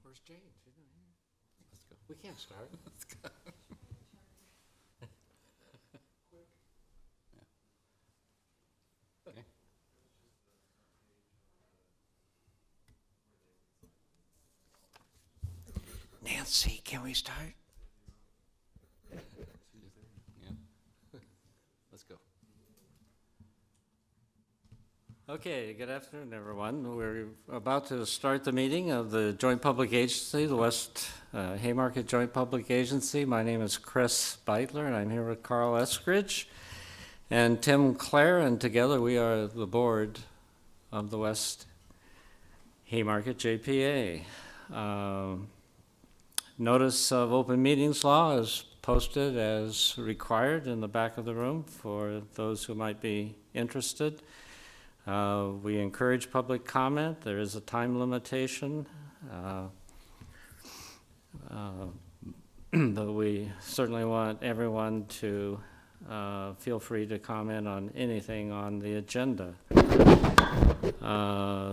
Where's James? Let's go. We can't start. Let's go. Okay. Nancy, can we start? Yeah. Let's go. Okay, good afternoon, everyone. We're about to start the meeting of the Joint Public Agency, the West Haymarket Joint Public Agency. My name is Chris Beitler, and I'm here with Carl Eskridge and Tim Clare, and together we are the board of the West Haymarket JPA. Notice of open meetings law is posted as required in the back of the room for those who might be interested. We encourage public comment. There is a time limitation, but we certainly want everyone to feel free to comment on anything on the agenda.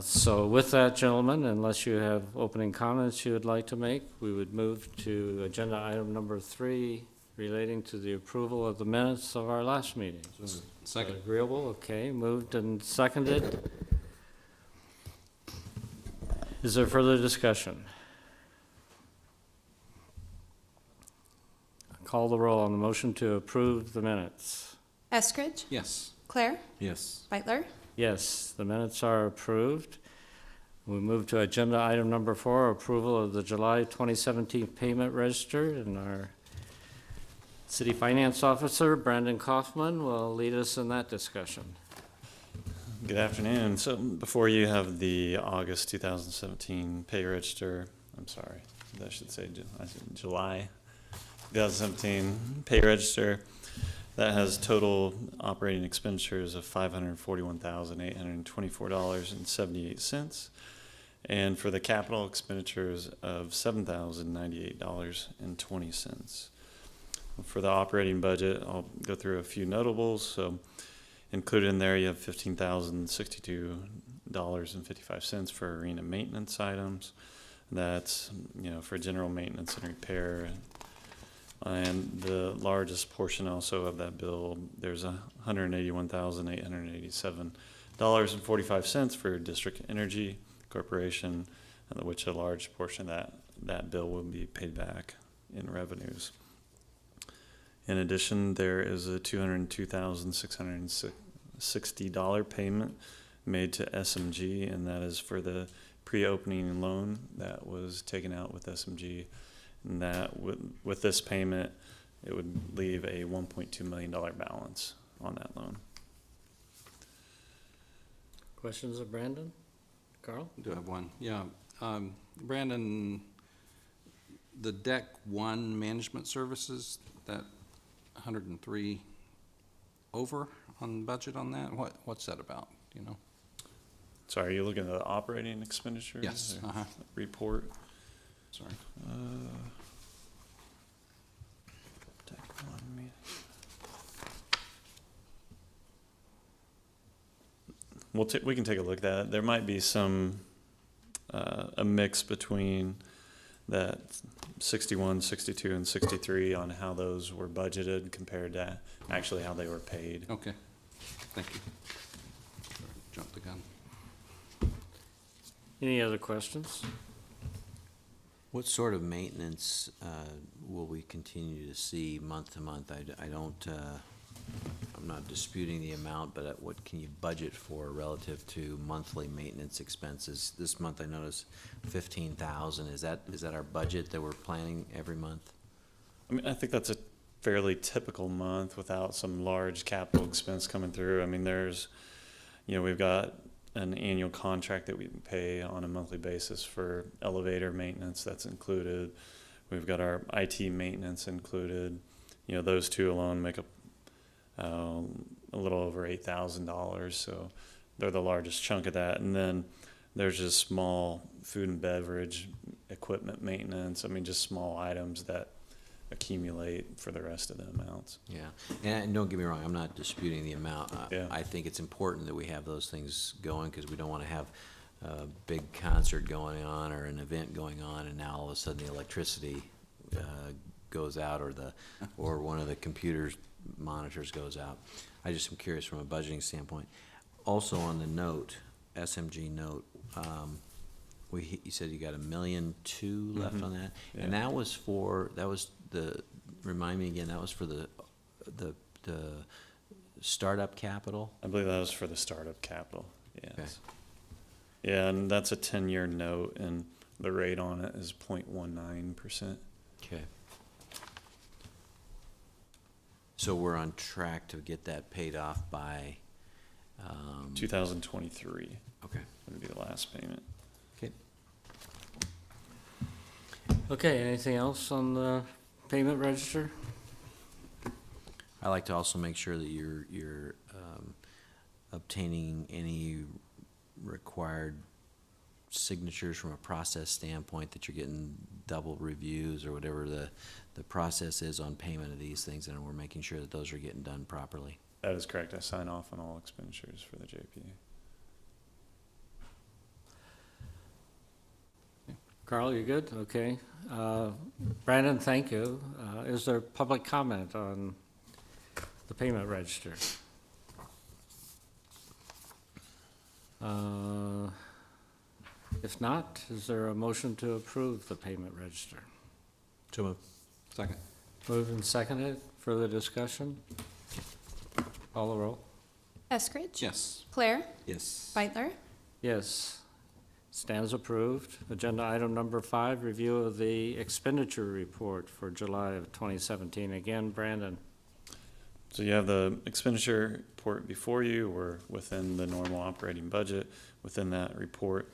So with that, gentlemen, unless you have opening comments you would like to make, we would move to agenda item number 3 relating to the approval of the minutes of our last meeting. Second. Agreeable, okay, moved and seconded. Is there further discussion? Call the roll on the motion to approve the minutes. Eskridge, Yes. Claire, Yes. Beitler, Yes, the minutes are approved. We move to agenda item number 4, approval of the July 2017 payment register, and our City Finance Officer, Brandon Kaufman, will lead us in that discussion. Good afternoon. So before you have the August 2017 pay register, I'm sorry, I should say July 2017 pay register that has total operating expenditures of $541,824.78, and for the capital expenditures of $7,098.20. For the operating budget, I'll go through a few notables. So included in there, you have $15,062.55 for arena maintenance items. That's, for general maintenance and repair. And the largest portion also of that bill, there's $181,887.45 for District Energy Corporation, which a large portion of that bill will be paid back in revenues. In addition, there is a $202,660 payment made to SMG, and that is for the pre-opening loan that was taken out with SMG. And that with this payment, it would leave a $1.2 million balance on that loan. Questions of Brandon? Carl? Do I have one? Yeah. Brandon, the Deck 1 management services, that 103 over on budget on that? What's that about? Do you know? Sorry, are you looking at the operating expenditures? Yes. Report? Sorry. We can take a look at that. There might be some a mix between that 61, 62, and 63 on how those were budgeted compared to actually how they were paid. Okay. Thank you. Sorry, jumped the gun. Any other questions? What sort of maintenance will we continue to see month to month? I'm not disputing the amount, but what can you budget for relative to monthly maintenance expenses? This month I noticed $15,000. Is that our budget that we're planning every month? I mean, I think that's a fairly typical month without some large capital expense coming through. I mean, we've got an annual contract that we pay on a monthly basis for elevator maintenance. That's included. We've got our IT maintenance included. Those two alone make up a little over $8,000. So they're the largest chunk of that. And then there's just small food and beverage equipment maintenance. I mean, just small items that accumulate for the rest of the amounts. Yeah, and don't get me wrong, I'm not disputing the amount. Yeah. I think it's important that we have those things going because we don't want to have a big concert going on or an event going on, and now all of a sudden the electricity goes out, or one of the computers monitors goes out. I just am curious from a budgeting standpoint. Also on the note, SMG note, you said you got $1.2 million left on that, and Yeah. remind me again, that was for the startup capital? I believe that was for the startup capital, yes. Okay. Yeah, and that's a 10-year note, and the rate on it is 0.19%. Okay. So we're on track to get that paid off by, 2023 okay. would be the last payment. Okay. Okay, anything else on the payment register? I like to also make sure that you're obtaining any required signatures from a process standpoint, that you're getting double reviews or whatever the process is on payment of these things, and we're making sure that those are getting done properly. That is correct. I sign off on all expenditures for the JPA. Carl, you good? Okay. Brandon, thank you. Is there public comment on the payment register? If not, is there a motion to approve the payment register? So moved. Second. Moved and seconded. Further discussion? Call the roll. Eskridge? Yes. Claire? Yes. Beitler? Yes. Stands approved. Agenda item number 5, review of the expenditure report for July of 2017. Again, Brandon. So you have the expenditure report before you. We're within the normal operating budget within that report.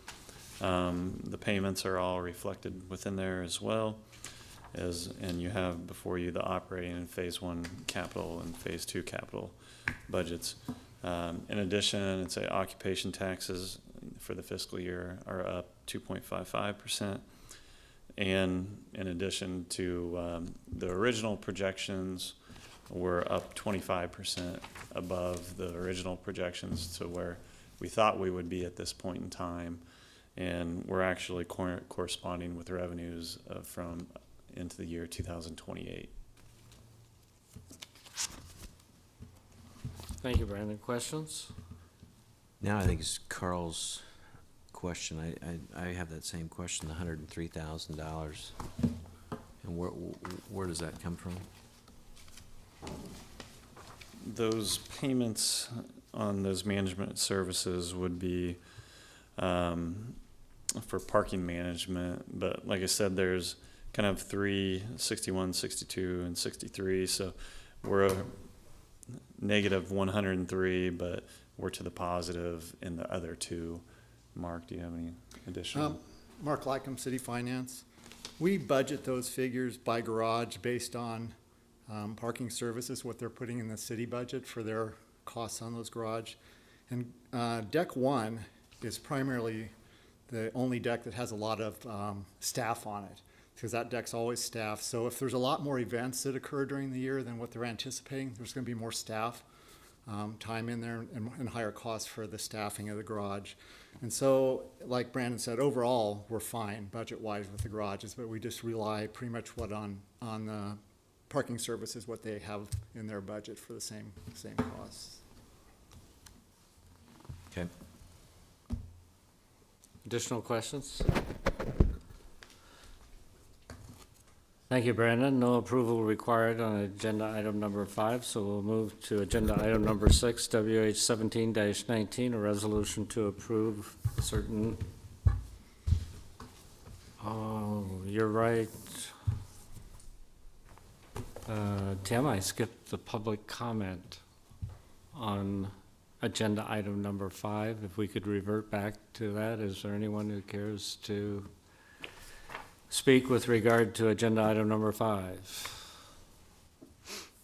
The payments are all reflected within there as well, and you have before you the operating and phase 1 capital and phase 2 capital budgets. In addition, I'd say occupation taxes for the fiscal year are up 2.55%. And in addition to the original projections, we're up 25% above the original projections to where we thought we would be at this point in time. And we're actually corresponding with revenues from into the year 2028. Thank you, Brandon. Questions? Now I think it's Carl's question. I have that same question, the $103,000. And where does that come from? Those payments on those management services would be for parking management, but like I said, there's kind of 3, 61, 62, and 63, so we're a negative 103, but we're to the positive in the other two. Mark, do you have any additional? Mark Lycum, City Finance. We budget those figures by garage based on parking services, what they're putting in the city budget for their costs on those garage. And deck 1 is primarily the only deck that has a lot of staff on it, because that deck's always staffed. So if there's a lot more events that occur during the year than what they're anticipating, there's going to be more staff time in there and higher costs for the staffing of the garage. And so, like Brandon said, overall, we're fine budget-wise with the garages, but we just rely pretty much on the parking services, what they have in their budget for the same costs. Okay. Additional questions? Thank you, Brandon. No approval required on agenda item number 5, so we'll move to agenda item number 6, WH 17-19, a resolution to approve certain, oh, you're right. Tim, I skipped the public comment on agenda item number 5. If we could revert back to that, is there anyone who cares to speak with regard to agenda item number 5?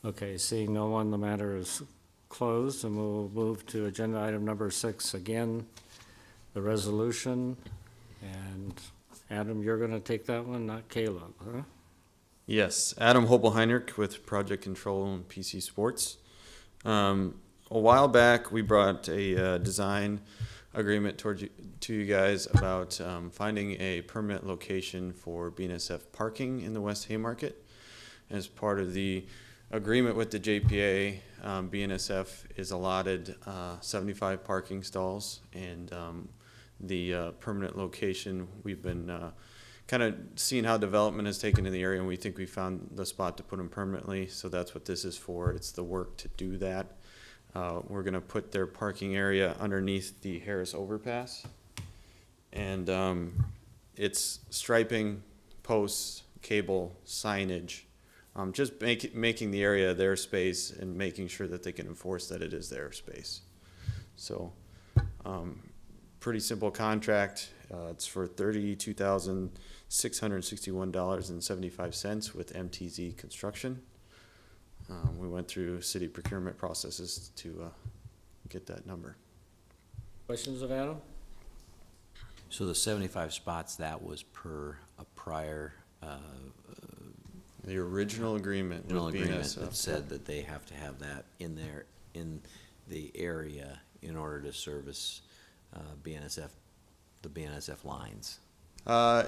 Okay, seeing no one, the matter is closed, and we'll move to agenda item number 6. Again, the resolution, and Adam, you're gonna take that one, not Caleb, huh? Yes, Adam Hobel-Heinrich with Project Control and PC Sports. A while back, we brought a design agreement to you guys about finding a permanent location for BNSF parking in the West Haymarket. As part of the agreement with the JPA, BNSF is allotted 75 parking stalls, and the permanent location, we've been kind of seeing how development has taken in the area, and we think we found the spot to put them permanently, so that's what this is for. It's the work to do that. We're gonna put their parking area underneath the Harris overpass. And it's striping, posts, cable, signage, just making the area their space and making sure that they can enforce that it is their space. So, pretty simple contract. It's for $32,661.75 with MTZ Construction. We went through city procurement processes to get that number. Questions of Adam? So the 75 spots, that was per a prior The original agreement with agreement BNSF. that said that they have to have that in the area in order to service BNSF, the BNSF lines.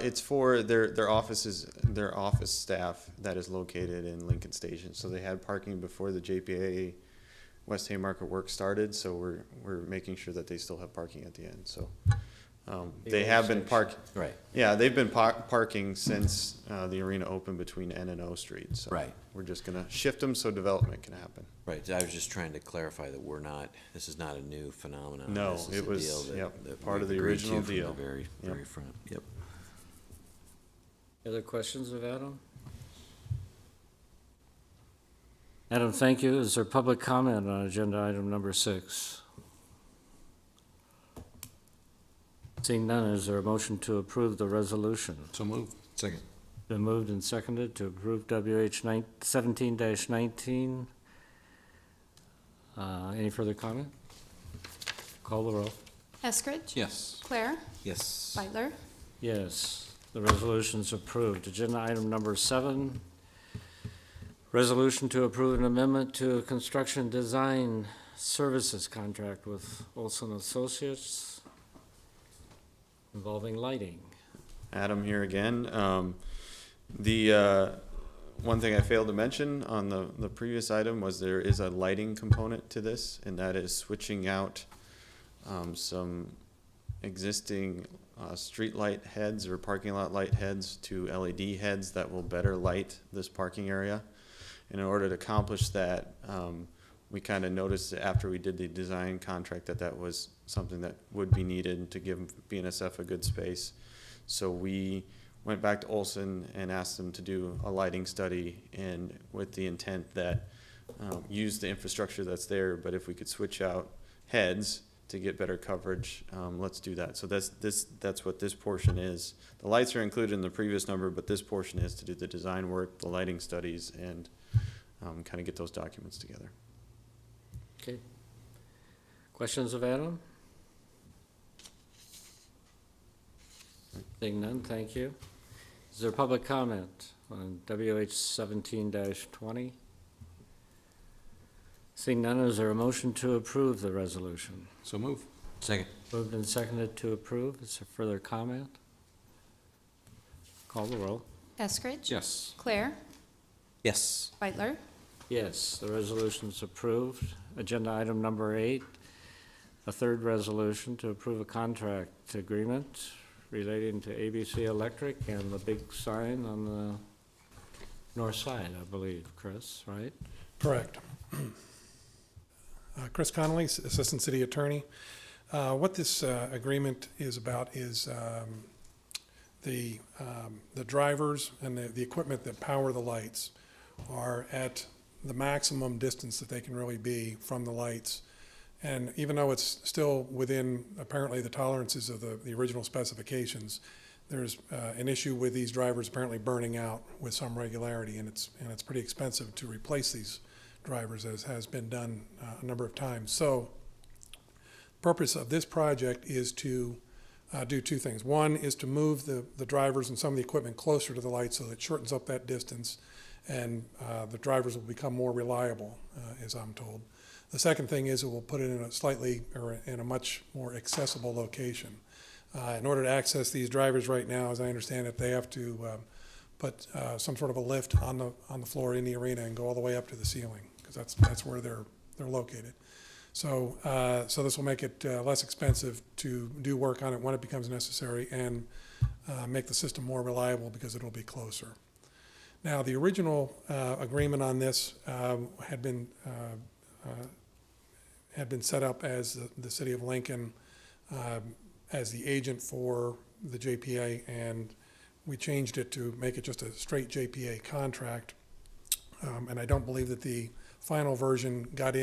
It's for their offices, their office staff that is located in Lincoln Station. So they had parking before the JPA West Haymarket work started, so we're making sure that they still have parking at the end, so. They have been Right. yeah, they've been parking since the arena opened between N and O Street, so. Right. We're just gonna shift them so development can happen. Right, I was just trying to clarify that this is not a new phenomenon. No, This is it a was, deal that- yep, that part of we've the agreed to original from deal. the very Yep. front, yep. Other questions of Adam? Adam, thank you. Is there public comment on agenda item number 6? Seeing none, is there a motion to approve the resolution? So moved. Second. Been moved and seconded to approve WH 17-19. Any further comment? Call the roll. Eskridge? Yes. Claire? Yes. Beitler? Yes, the resolution's approved. Agenda item number 7, resolution to approve an amendment to a construction design services contract with Olson Associates involving lighting. Adam here again. The one thing I failed to mention on the previous item was there is a lighting component to this, and that is switching out some existing street light heads or parking lot light heads to LED heads that will better light this parking area. And in order to accomplish that, we kind of noticed after we did the design contract that was something that would be needed to give BNSF a good space. So we went back to Olson and asked them to do a lighting study, and with the intent that use the infrastructure that's there, but if we could switch out heads to get better coverage, let's do that. So that's what this portion is. The lights are included in the previous number, but this portion is to do the design work, the lighting studies, and kind of get those documents together. Okay. Questions of Adam? Seeing none, thank you. Is there public comment on WH 17-20? Seeing none, is there a motion to approve the resolution? So moved. Second. Moved and seconded to approve. Is there further comment? Call the roll. Eskridge? Yes. Claire? Yes. Beitler? Yes, the resolution's approved. Agenda item number 8, a third resolution to approve a contract agreement relating to ABC Electric and the big sign on the north side, I believe, Chris, right? Correct. Chris Connolly, Assistant City Attorney. What this agreement is about is the drivers and the equipment that power the lights are at the maximum distance that they can really be from the lights. And even though it's still within apparently the tolerances of the original specifications, there's an issue with these drivers apparently burning out with some regularity, and it's pretty expensive to replace these drivers, as has been done a number of times. So the purpose of this project is to do two things. One is to move the drivers and some of the equipment closer to the lights so that it shortens up that distance. and the drivers will become more reliable, as I'm told. The second thing is it will put it in a slightly, or in a much more accessible location. In order to access these drivers right now, as I understand it, they have to put some sort of a lift on the floor in the arena and go all the way up to the ceiling, because that's where they're located. So this will make it less expensive to do work on it when it becomes necessary, and make the system more reliable because it'll be closer. Now, the original agreement on this had been set up as the city of Lincoln as the agent for the JPA, and we changed it to make it just a straight JPA contract. And I don't believe that the final version got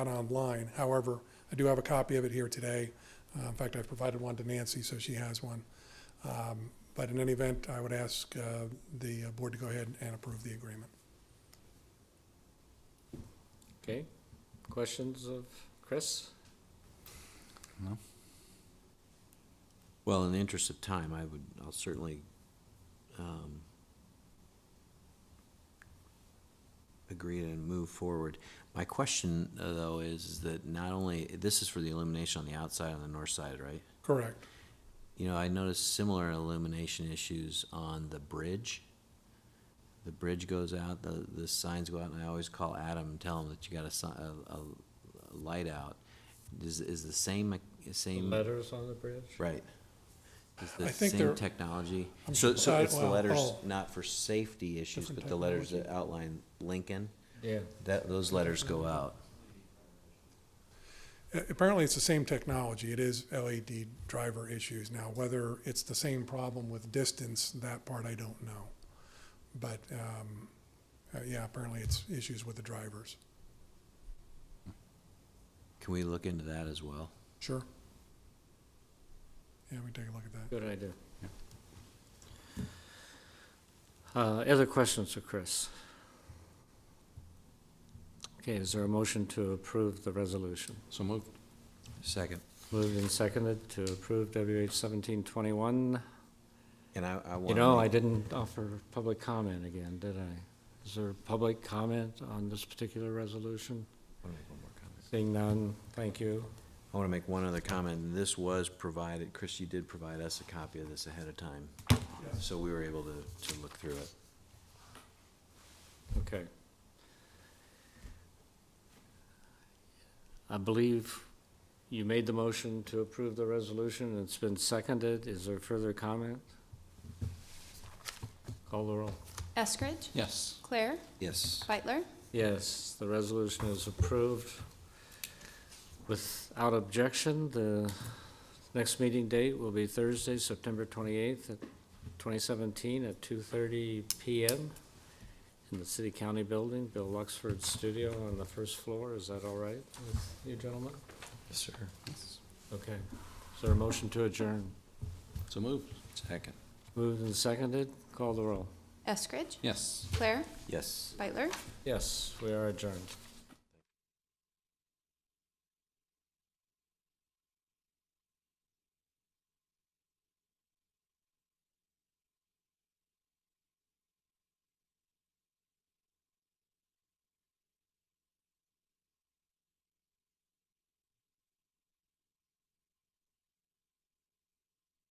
online. However, I do have a copy of it here today. In fact, I've provided one to Nancy, so she has one. But in any event, I would ask the board to go ahead and approve the agreement. Okay, questions of Chris? Well, in the interest of time, I'll certainly agree and move forward. My question, though, is that not only, this is for the illumination on the outside, on the north side, right? Correct. You know, I noticed similar illumination issues on the bridge. The bridge goes out, the signs go out, and I always call Adam and tell him that you got a light out. Is the same? Letters on the bridge? Right. Is I the think same they're- technology? I'm So sorry, it's the well, letters oh. not for safety issues, Different but the letters technology. that outline Lincoln, Yeah. those letters go out. Apparently, it's the same technology. It is LED driver issues. Now, whether it's the same problem with distance, that part I don't know. But, yeah, apparently it's issues with the drivers. Can we look into that as well? Sure. Yeah, we can take a look at that. Good idea. Other questions for Chris? Okay, is there a motion to approve the resolution? So moved. Second. Moved and seconded to approve WH 1721. And I want You know, I didn't offer public comment again, did I? Is there public comment on this particular resolution? Seeing none, thank you. I want to make one other comment. This was provided, Chris, you did provide us a copy of this ahead of time. So we were able to look through it. Okay. I believe you made the motion to approve the resolution, and it's been seconded. Is there further comment? Call the roll. Eskridge, Yes. Claire, Yes. Beitler, Yes, the resolution is approved. Without objection, the next meeting date will be Thursday, September 28th, 2017, at 2:30 PM in the City County Building, Bill Luxford's studio on the first floor. Is that all right with you gentlemen? Yes, sir. Okay. Is there a motion to adjourn? So moved. Second. Moved and seconded. Call the roll. Eskridge, Yes. Claire, Yes. Beitler. Yes, we are adjourned.